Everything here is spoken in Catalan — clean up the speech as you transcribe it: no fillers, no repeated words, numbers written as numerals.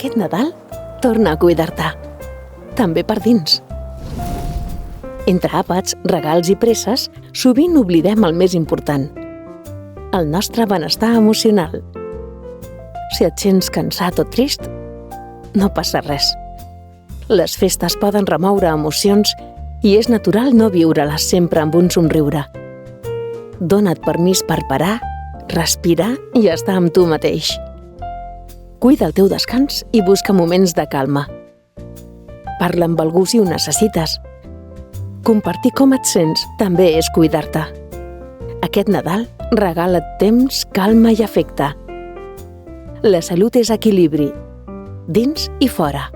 Aquest Nadal torna a cuidar-te, també per dins. Entre àpats, regals i presses, sovint oblidem el més important, el nostre benestar emocional. Si et sents cansat o trist, no passa res. Les festes poden remoure emocions i és natural no viure-les sempre amb un somriure. Dona't permís per parar, respirar i estar amb tu mateix. Cuida el teu descans i busca moments de calma. Parla amb algú si ho necessites. Compartir com et sents també és cuidar-te. Aquest Nadal regala't temps, calma i afecte. La salut és equilibri, dins i fora.